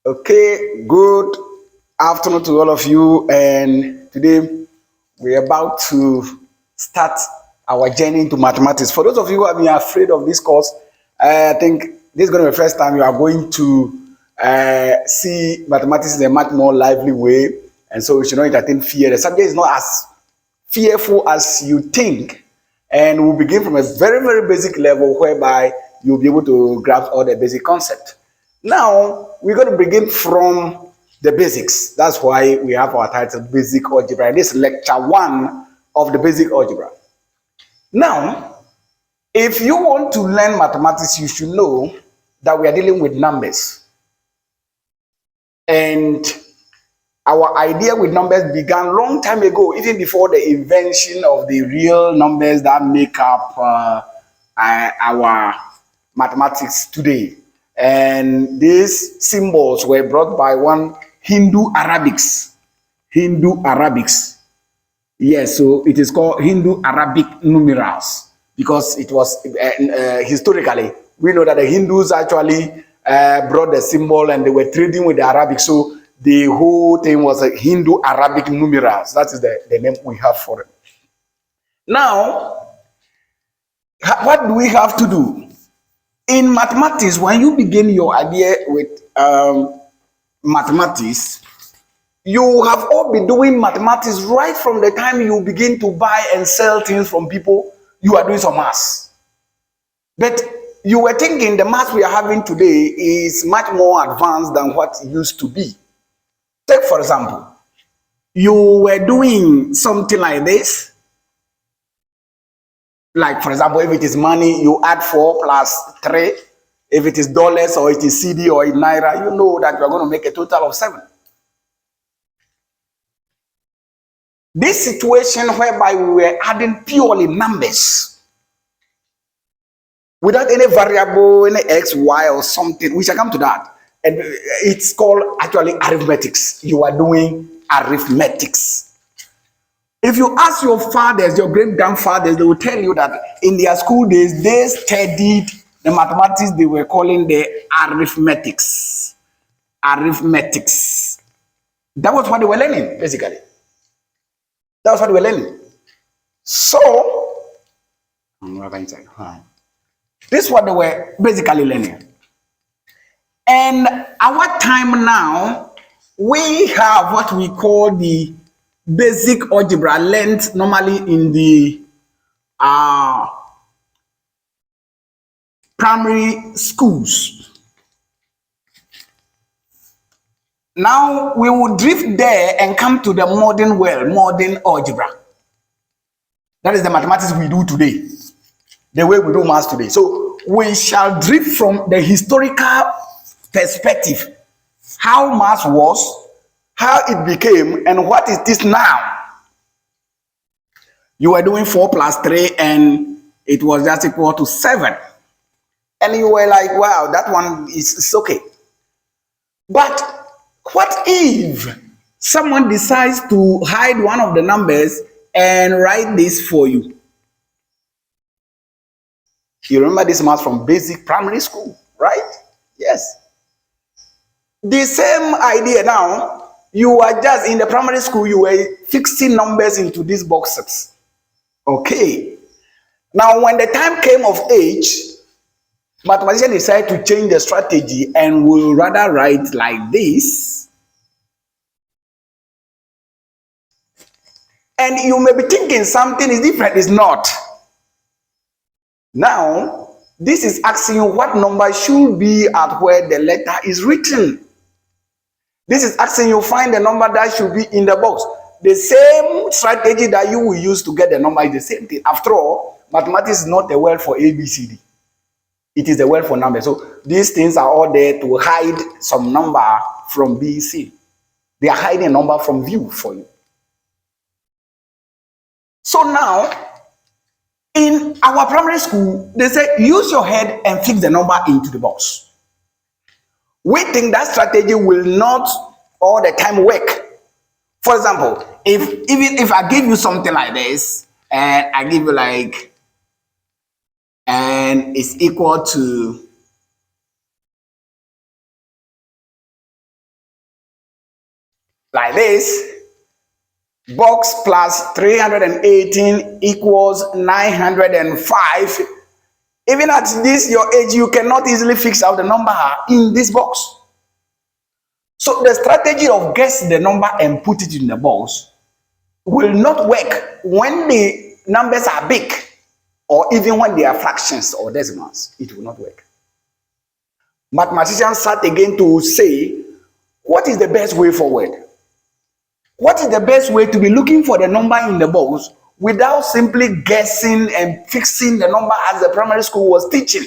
Okay, good afternoon to all of you. And today we're about to start our journey into mathematics. For those of you who have been afraid of this course, I think this is going to be the first time you are going to see mathematics in a much more lively way. And so we should not entertain fear. The subject is not as fearful as you think. And we'll begin from a very, very basic level whereby you'll be able to grasp all the basic concept. Now, we're going to begin from the basics. That's why we have our title, Basic Algebra. This is lecture 1 of the Basic Algebra. Now, if you want to learn mathematics, you should know that we are dealing with numbers. And our idea with numbers began long time ago, even before the invention of the real numbers that make up our mathematics today. And these symbols were brought by one Hindu Arabics. Hindu Arabics. Yes, so it is called Hindu Arabic numerals because it was historically, we know that the Hindus actually brought the symbol and they were trading with the Arabic. So the whole thing was a Hindu Arabic numerals. That is the name we have for it. Now, what do we have to do? In mathematics, when you begin your idea with mathematics, you have all been doing mathematics right from the time you begin to buy and sell things from people. You are doing some maths. But you were thinking the maths we are having today is much more advanced than what it used to be. Take, for example, you were doing something like this. Like, for example, if it is money, you add 4 plus 3. If it is dollars or it is CD or in Naira, you know that you are going to make a total of 7. This situation whereby we were adding purely numbers without any variable, any x, y, or something, we shall come to that. And it's called actually arithmetics. You are doing arithmetics. If you ask your fathers, your great grandfathers, they will tell you that in their school days, they studied the mathematics they were calling the arithmetics. Arithmetics. That was what they were learning, basically. That was what they were learning. So, this is what they were basically learning. And our time now, we have what we call the basic algebra learned normally in the primary schools. Now we will drift there and come to the modern world, modern algebra. That is the mathematics we do today, the way we do maths today. So we shall drift from the historical perspective, how maths was, how it became, and what it is now. You were doing 4 plus 3 and it was just equal to 7. And you were like, wow, that one is okay. But what if someone decides to hide one of the numbers and write this for you? You remember this math from basic primary school, right? Yes. The same idea now, you are just in the primary school, you were fixing numbers into these boxes. Okay. Now, when the time came of age, mathematicians decided to change the strategy and will rather write like this. And you may be thinking something is different. It's not. Now, this is asking you what number should be at where the letter is written. This is asking you find the number that should be in the box. The same strategy that you will use to get the number is the same thing. After all, mathematics is not a word for A, B, C, D. It is a word for numbers. So these things are all there to hide some number from B, C. They are hiding a number from view for you. So now, in our primary school, they say use your head and fix the number into the box. We think that strategy will not all the time work. For example, if I give you something like this, and I give you like, and it's equal to like this. Box plus 318 equals 905. Even at this your age, you cannot easily fix out the number in this box. So the strategy of guess the number and put it in the box will not work when the numbers are big, or even when they are fractions or decimals. It will not work. Mathematicians sat again to say, what is the best way forward? What is the best way to be looking for the number in the box without simply guessing and fixing the number as the primary school was teaching?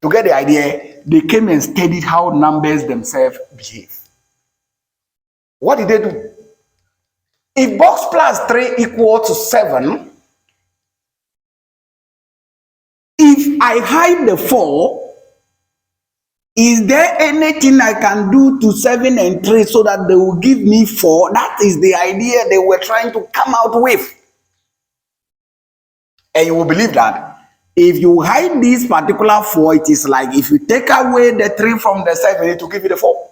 To get the idea, they came and studied how numbers themselves behave. What did they do? If box plus 3 equals to 7, if I hide the 4, is there anything I can do to 7 and 3 so that they will give me 4? That is the idea they were trying to come out with. And you will believe that if you hide this particular 4, it is like if you take away the 3 from the 7, it will give you the 4.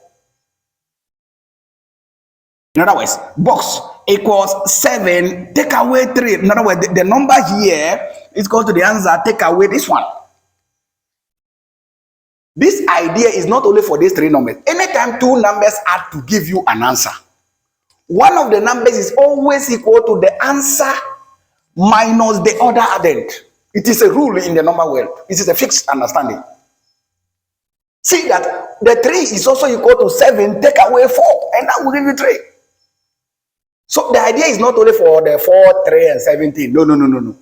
In other words, box equals 7, take away 3. In other words, the number here is equal to the answer, take away this one. This idea is not only for these 3 numbers. Anytime 2 numbers add to give you an answer, one of the numbers is always equal to the answer minus the other addend. It is a rule in the number world. It is a fixed understanding. See that the 3 is also equal to 7, take away 4, and that will give you 3. So the idea is not only for the 4, 3, and 17. No.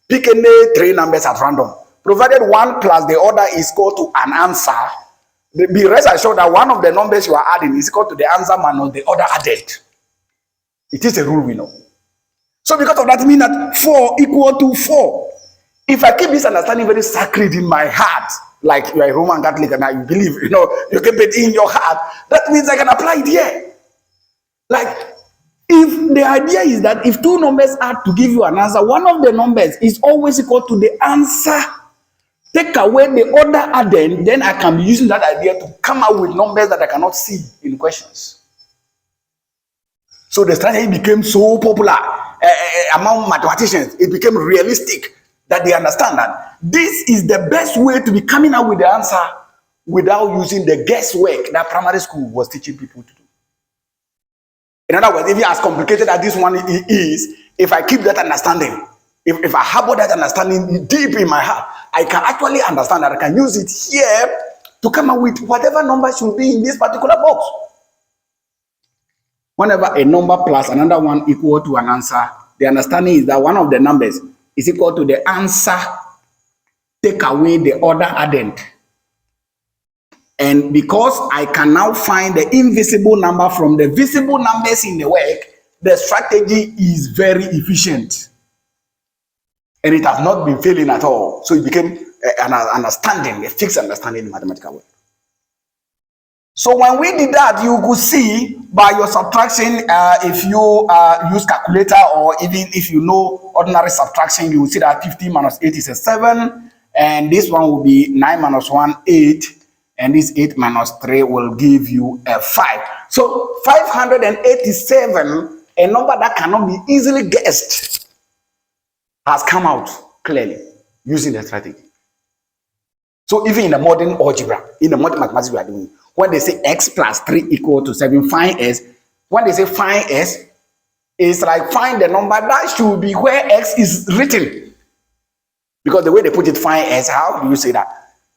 Pick any 3 numbers at random. Provided one plus the other is equal to an answer, be rest assured that one of the numbers you are adding is equal to the answer minus the other added. It is a rule we know. So because of that, it means that 4 equal to 4. If I keep this understanding very sacred in my heart, like you are a Roman Catholic and you believe, you keep it in your heart, that means I can apply it here. Like, if the idea is that if 2 numbers add to give you an answer, one of the numbers is always equal to the answer, take away the other addend, then I can be using that idea to come out with numbers that I cannot see in questions. So the strategy became so popular among mathematicians. It became realistic that they understand that this is the best way to be coming out with the answer without using the guesswork that primary school was teaching people to do. In other words, even as complicated as this one is, if I keep that understanding, if I harbor that understanding deep in my heart, I can actually understand that I can use it here to come up with whatever number should be in this particular box. Whenever a number plus another one equal to an answer, the understanding is that one of the numbers is equal to the answer, take away the other addend. And because I can now find the invisible number from the visible numbers in the work, the strategy is very efficient. And it has not been failing at all. So it became an understanding, a fixed understanding in mathematical work. So when we did that, you could see by your subtraction, if you use calculator or even if you know ordinary subtraction, you will see that 50 minus 8 is a 7. And this one will be 9 minus 1, 8. And this 8 minus 3 will give you a 5. So 587, a number that cannot be easily guessed, has come out clearly using the strategy. So even in the modern algebra, in the modern mathematics we are doing, when they say x plus 3 equal to 7, find s, when they say find s, it's like find the number that should be where x is written. Because the way they put it, find s, how do you say that?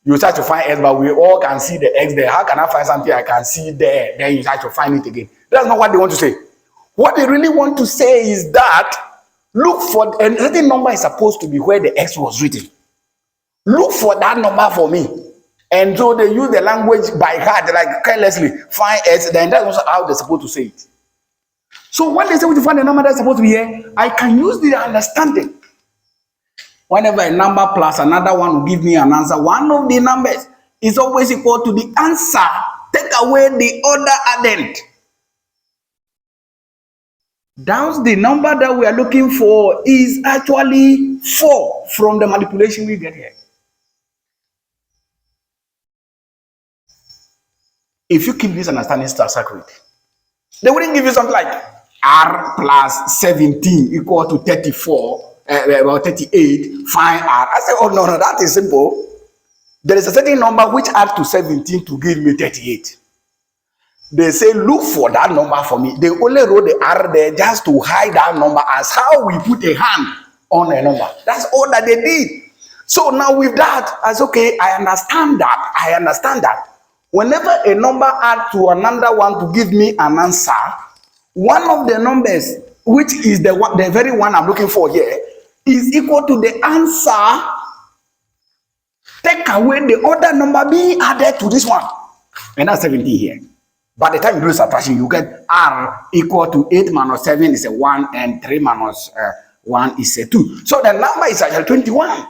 You try to find s, but we all can see the x there. How can I find something I can see there? Then you try to find it again. That's not what they want to say. What they really want to say is that look for, and a certain number is supposed to be where the x was written. Look for that number for me. And so they use the language by heart, like carelessly, find s, then that's also how they're supposed to say it. So when they say to find the number that's supposed to be here, I can use the understanding. Whenever a number plus another one will give me an answer, one of the numbers is always equal to the answer, take away the other addend. Thus, the number that we are looking for is actually 4 from the manipulation we get here. If you keep this understanding sacred, They wouldn't give you something like r plus 17 equal to 34, well, 38, find r. I say, oh, no, no, that is simple. There is a certain number which adds to 17 to give me 38. They say, look for that number for me. They only wrote the r there just to hide that number, as how we put a hand on a number. That's all that they did. So now with that, I say, okay, I understand that. I understand that. Whenever a number adds to another one to give me an answer, one of the numbers, which is the very one I'm looking for here, is equal to the answer. Take away the other number being added to this one. And that's 17 here. By the time you do the subtraction, you get r equal to 8 minus 7 is a 1, and 3 minus 1 is a 2. So the number is actually 21.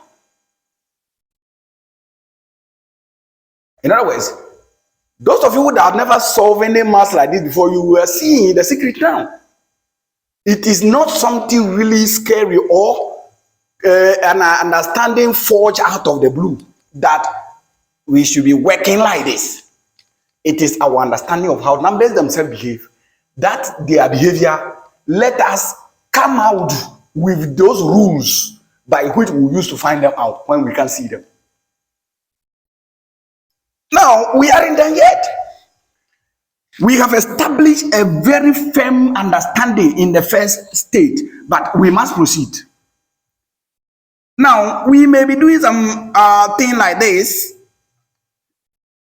In other words, those of you that have never solved any math like this before, you were seeing the secret now. It is not something really scary or an understanding forged out of the blue that we should be working like this. It is our understanding of how numbers themselves behave, that their behavior let us come out with those rules by which we used to find them out when we can't see them. Now, we aren't done yet. We have established a very firm understanding in the first stage, but we must proceed. Now, we may be doing some thing like this.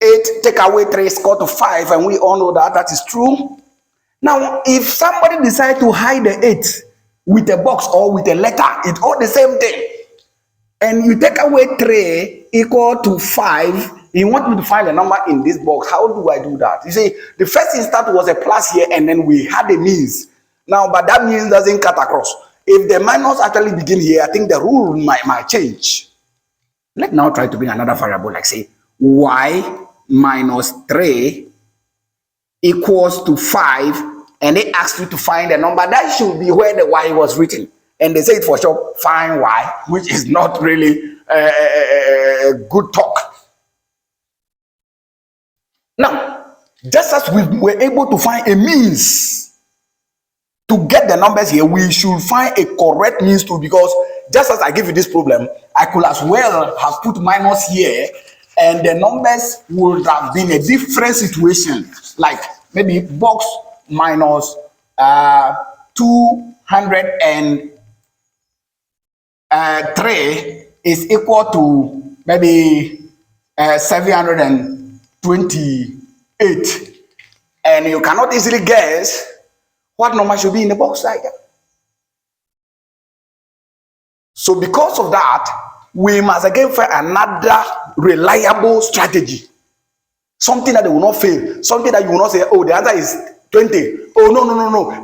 8 take away 3 is equal to 5, and we all know that that is true. Now, if somebody decides to hide the 8 with a box or with a letter, it's all the same thing. And you take away 3 equal to 5, you want me to find a number in this box. How do I do that? You see, the first instant was a plus here, and then we had a means. Now, but that means doesn't cut across. If the minus actually begin here, I think the rule might change. Let's now try to bring another variable, like say y minus 3 equals to 5, and they ask you to find a number. That should be where the y was written. And they say it for sure, find y, which is not really good talk. Now, just as we were able to find a means to get the numbers here, we should find a correct means too, because just as I give you this problem, I could as well have put minus here, and the numbers would have been a different situation, like maybe box minus 203 is equal to maybe 728, and you cannot easily guess what number should be in the box like that. So because of that, we must again find another reliable strategy, something that they will not fail, something that you will not say, oh, the answer is 20, oh no,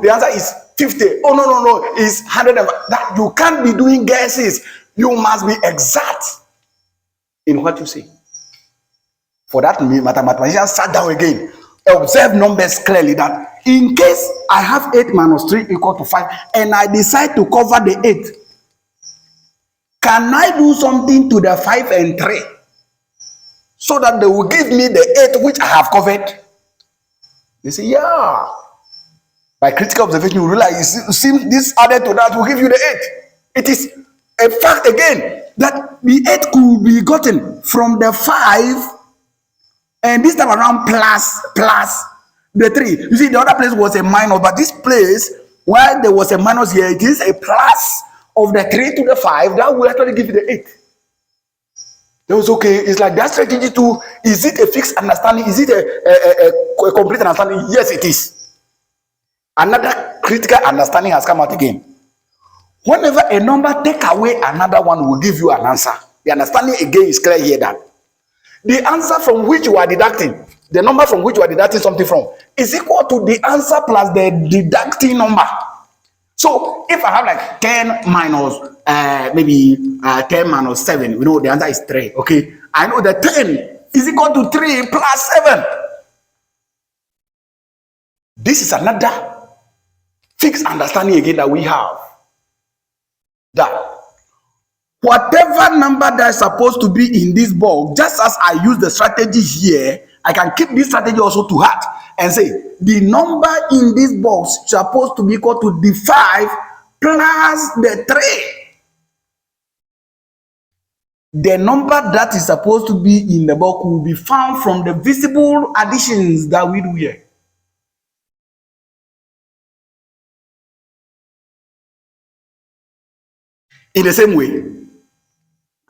the answer is 50, oh no, it's 100. That you can't be doing guesses. You must be exact in what you say. For that, mathematician sat down again, observe numbers clearly, that in case I have 8 minus 3 equal to 5, and I decide to cover the 8, can I do something to the 5 and 3 so that they will give me the 8 which I have covered? They say, yeah. By critical observation, you realize, you see, this added to that will give you the 8. It is a fact again that the 8 could be gotten from the 5, and this time around plus the 3. You see, the other place was a minus, but this place, while there was a minus here, it is a plus of the 3 to the 5. That will actually give you the 8. That was okay. It's like that strategy too. Is it a fixed understanding? Is it a complete understanding? Yes, it is. Another critical understanding has come out again. Whenever a number take away another one will give you an answer. The understanding again is clear here that the answer from which you are deducting, the number from which you are deducting something from, is equal to the answer plus the deducting number. So if I have like 10 minus maybe 10 minus 7, we know the answer is 3. Okay, I know that 10 is equal to 3 plus 7. This is another fixed understanding again that we have, that whatever number that is supposed to be in this box, just as I use the strategy here, I can keep this strategy also to heart. and say the number in this box is supposed to be equal to the 5 plus the 3. The number that is supposed to be in the box will be found from the visible additions that we do here. In the same way,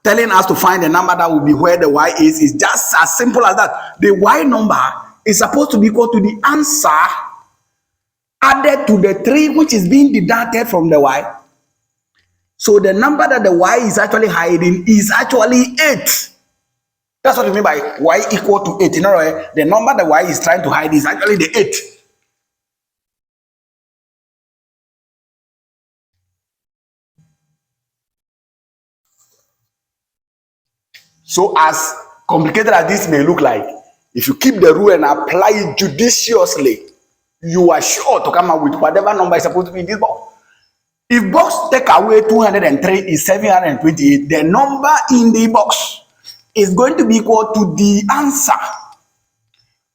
telling us to find the number that will be where the y is just as simple as that. The y number is supposed to be equal to the answer added to the 3 which is being deducted from the y. So the number that the y is actually hiding is actually 8. That's what we mean by y equal to 8. In other words, the number the y is trying to hide is actually the 8. So as complicated as this may look like, if you keep the rule and apply it judiciously, you are sure to come out with whatever number is supposed to be in this box. If box take away 203 is 728, the number in the box is going to be equal to the answer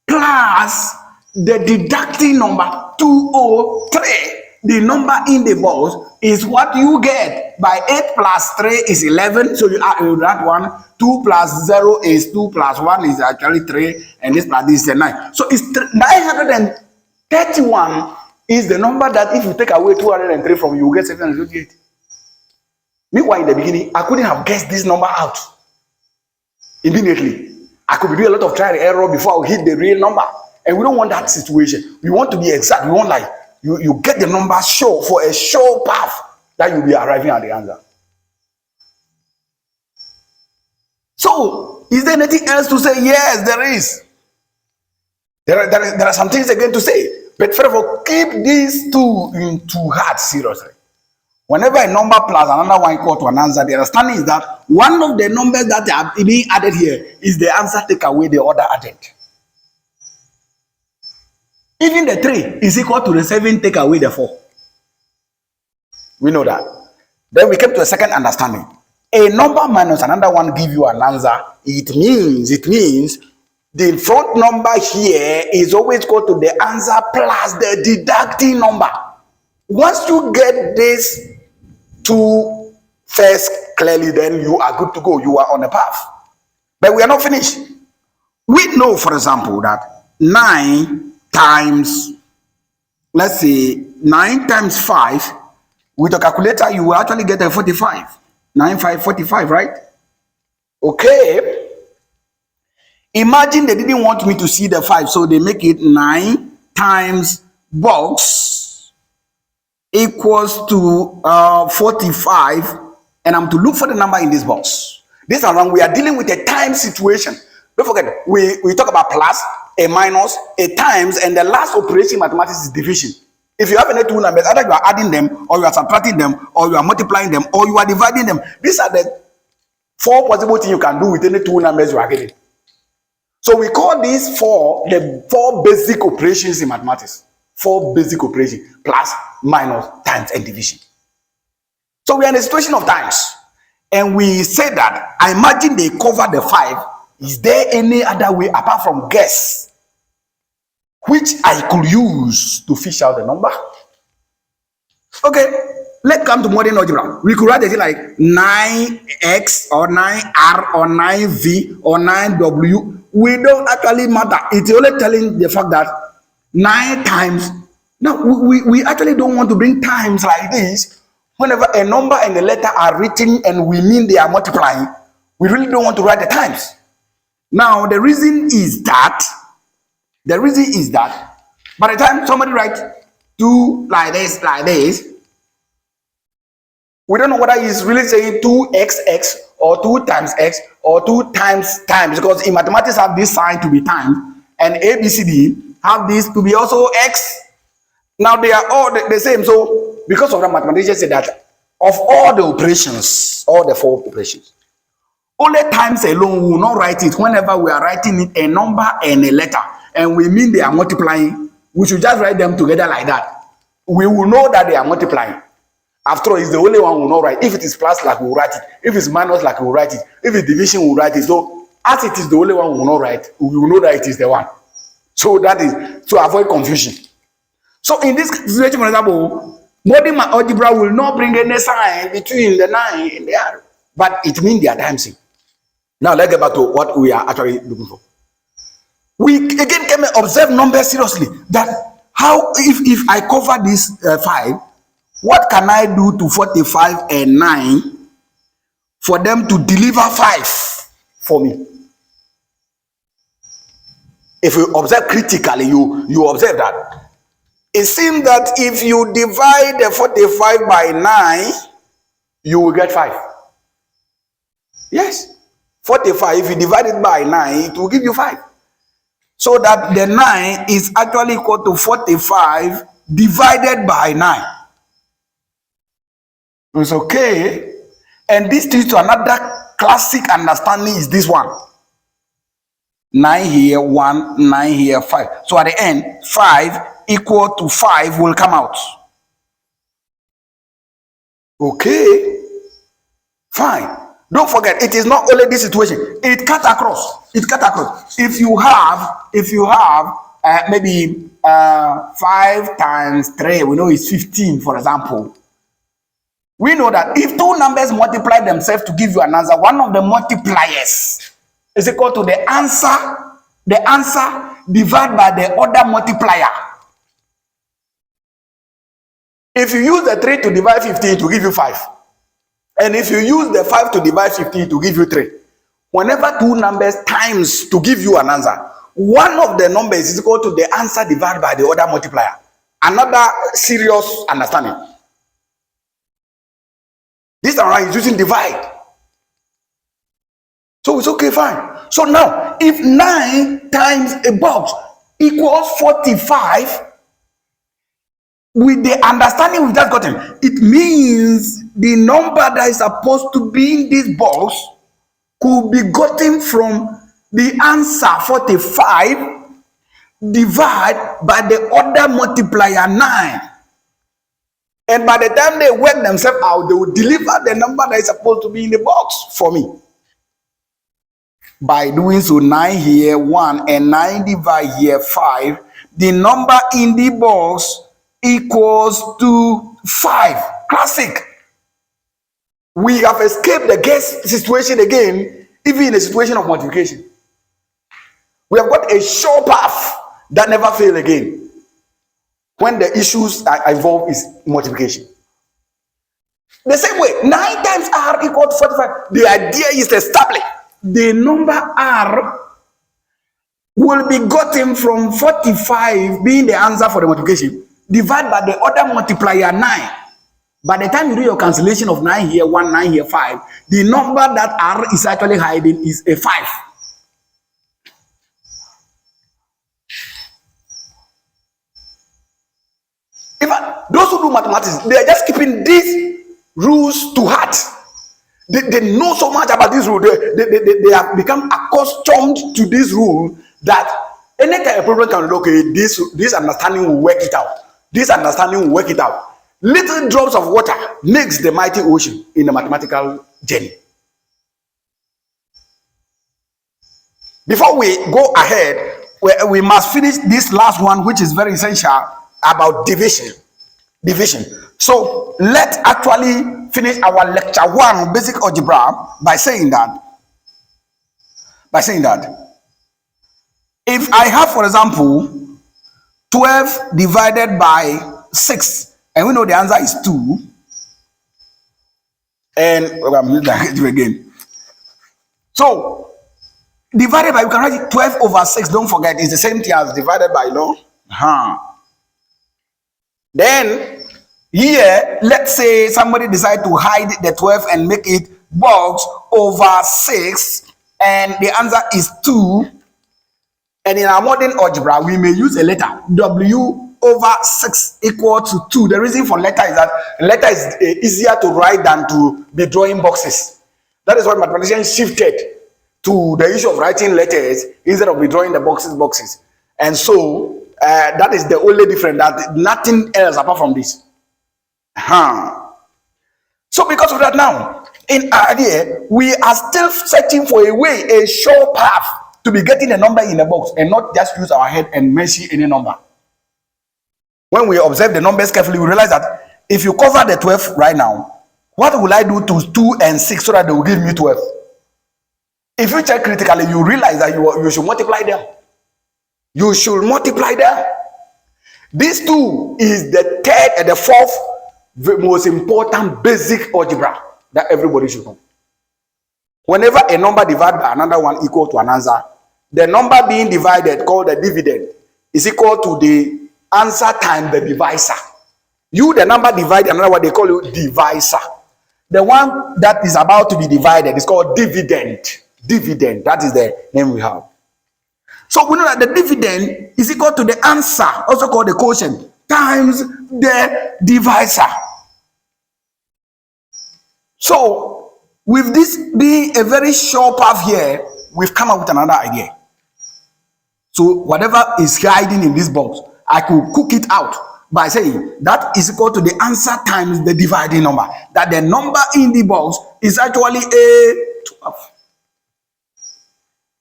plus the deducting number 203. The number in the box is what you get by 8 plus 3 is 11. So you add that one. 2 plus 0 is 2 plus 1 is actually 3. And this plus this is 9. So it's 931 is the number that if you take away 203 from you, get 728. Meanwhile, in the beginning, I couldn't have guessed this number out immediately. I could be doing a lot of trial and error before I hit the real number. And we don't want that situation. We want to be exact. We want like you get the number sure for a sure path that you'll be arriving at the answer. So, is there anything else to say? Yes, there is. There are some things again to say. But first of all, keep these two into heart seriously. Whenever a number plus another one equal to an answer, the understanding is that one of the numbers that are being added here is the answer take away the other added. Even the 3 is equal to the 7 take away the 4. We know that. Then we came to a second understanding. A number minus another one give you an answer. It means the front number here is always equal to the answer plus the deducting number. Once you get this two first clearly, then you are good to go. You are on the path. But we are not finished. We know, for example, that 9 times, let's say 9 times 5, with a calculator, you will actually get a 45. 9, 5, 45, right? Okay. Imagine they didn't want me to see the 5, so they make it 9 times box equals to 45, and I'm to look for the number in this box. This time we are dealing with a time situation. Don't forget, we talk about plus, a minus, a times, and the last operation in mathematics is division. If you have any two numbers, either you are adding them, or you are subtracting them, or you are multiplying them, or you are dividing them. These are the 4 possible things you can do with any two numbers you are getting. So we call these 4 the 4 basic operations in mathematics. 4 basic operations: plus, minus, times, and division. So we are in a situation of times, and we say that I imagine they cover the 5. Is there any other way apart from guess which I could use to fish out the number? Okay, let's come to modern algebra. We could write it like 9x or 9r or 9v or 9w. We don't actually matter. It's only telling the fact that 9 times. Now, we actually don't want to bring times like this. Whenever a number and a letter are written and we mean they are multiplying, we really don't want to write the times. Now, the reason is that by the time somebody writes 2 like this, we don't know whether he's really saying 2xx or 2 times x or 2 times times, because in mathematics have this sign to be times, and ABCD have this to be also x. Now they are all the same. So because of that, mathematicians say that of all the operations, all the 4 operations, only times alone we will not write it whenever we are writing it a number and a letter, and we mean they are multiplying. We should just write them together like that. We will know that they are multiplying. After all, it's the only one we will not write. If it is plus, like we will write it. If it's minus, like we will write it. If it's division, we will write it. So as it is the only one we will not write, we will know that it is the one. So that is, to avoid confusion. So in this situation, for example, modern algebra will not bring any sign between the 9 and the R, but it means they are times same. Now let's get back to what we are actually looking for. We again can observe numbers seriously. That how if I cover this 5, what can I do to 45 and 9 for them to deliver 5 for me? If you observe critically, you observe that it seems that if you divide the 45 by 9, you will get 5. Yes, 45, if you divide it by 9, it will give you 5. So that the 9 is actually equal to 45 divided by 9. It's okay. And this leads to another classic understanding is this one. 9 here, 1, 9 here, 5. So at the end, 5 equal to 5 will come out. Okay. Fine. Don't forget, it is not only this situation. It cuts across. It cuts across. If you have maybe 5 times 3, we know it's 15, for example. We know that if two numbers multiply themselves to give you an answer, one of the multipliers is equal to the answer divided by the other multiplier. If you use the 3 to divide 15, it will give you 5. And if you use the 5 to divide 15 to give you 3, whenever two numbers times to give you an answer, one of the numbers is equal to the answer divided by the other multiplier. Another serious understanding. This time is using divide. So it's okay, fine. So now, if 9 times a box equals 45, with the understanding we've just gotten, it means the number that is supposed to be in this box could be gotten from the answer 45 divided by the other multiplier 9. And by the time they work themselves out, they will deliver the number that is supposed to be in the box for me. By doing so, 9 here, 1, and 9 divide here, 5, the number in the box equals to 5. Classic. We have escaped the guess situation again, even in a situation of multiplication. We have got a sure path that never fails again when the issues are involved is multiplication. The same way, 9 times r equal to 45. The idea is established. The number r will be gotten from 45 being the answer for the multiplication, divided by the other multiplier 9. By the time you do your cancellation of 9 here, 1, 9 here, 5, the number that r is actually hiding is a 5. Even those who do mathematics, they are just keeping these rules to heart. They know so much about this rule. They have become accustomed to this rule that anytime a problem can be, okay, this understanding will work it out. This understanding will work it out. Little drops of water makes the mighty ocean in the mathematical journey. Before we go ahead, we must finish this last one, which is very essential, about division. So let's actually finish our lecture 1 basic algebra by saying that if I have, for example, 12 divided by 6, and we know the answer is 2, and I'm going to do it again. So divided by, you can write it 12 over 6. Don't forget, it's the same thing as divided by, Then here, let's say somebody decide to hide the 12 and make it box over 6, and the answer is 2. And in our modern algebra, we may use a letter, W over 6 equal to 2. The reason for letter is that letter is easier to write than to be drawing boxes. That is why mathematicians shifted to the issue of writing letters instead of be drawing the boxes. And so that is the only difference, that nothing else apart from this. So because of that, now in our idea, we are still searching for a way, a sure path to be getting a number in a box and not just use our head and mention any number. When we observe the numbers carefully, we realize that if you cover the 12 right now, what will I do to 2 and 6 so that they will give me 12? If you check critically, you realize that you should multiply them. You should multiply them. This 2 is the third and the fourth most important basic algebra that everybody should know. Whenever a number divided by another one equal to an answer, the number being divided, called the dividend, is equal to the answer times the divisor. You, the number divided another one, they call you divisor. The one that is about to be divided is called dividend. Dividend, that is the name we have. So we know that the dividend is equal to the answer, also called the quotient, times the divisor. So with this being a very short path here, we've come up with another idea. So whatever is hiding in this box, I could cook it out by saying that is equal to the answer times the dividing number. That the number in the box is actually a 12.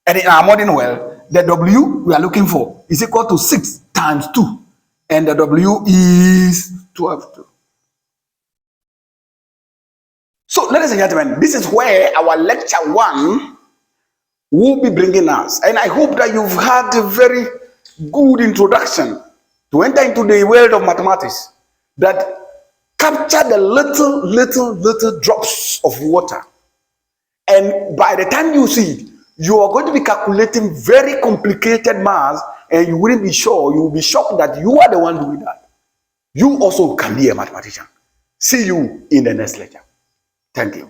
And in our modern world, the W we are looking for is equal to 6 times 2. And the W is 12 too. So, ladies and gentlemen, this is where our lecture 1 will be bringing us. And I hope that you've had a very good introduction to enter into the world of mathematics that capture the little drops of water. And by the time you see it, you are going to be calculating very complicated maths, and you wouldn't be sure, you will be shocked that you are the one doing that. You also can be a mathematician. See you in the next lecture. Thank you.